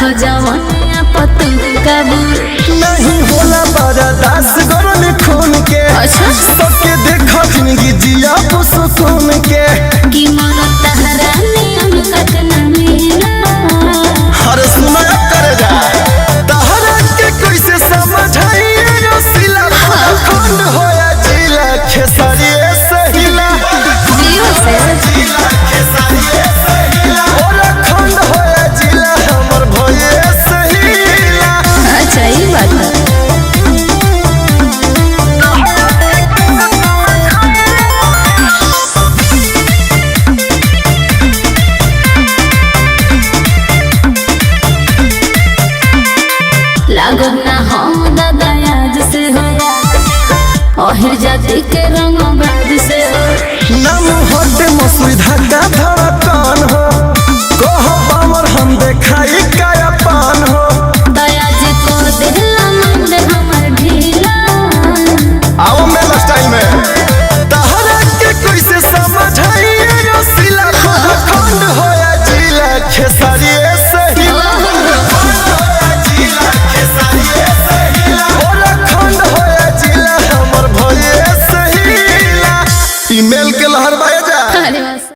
रखो जवानिया पतू काबू नहीं होला बर्दाश्त गरम खून के। अच्छा सबके देखो जिंदगी जिया सुकून के। कि मन तहरा नियम कतना मिला हर सुना कर जा तहरा के कैसे समझाइए यो सिला खंड होया जिला खेसारिए सहिला जियो से जिला खेसारिए सहिला और खंड होया जिला हमर भये सहिला। अच्छा ये बात है। लागब ना हम दादा याद से हो ओहिर जाति के रंग बाज से हो नाम होते मसूरी धक्का धड़कन हो कहो पावर हम देखाई काया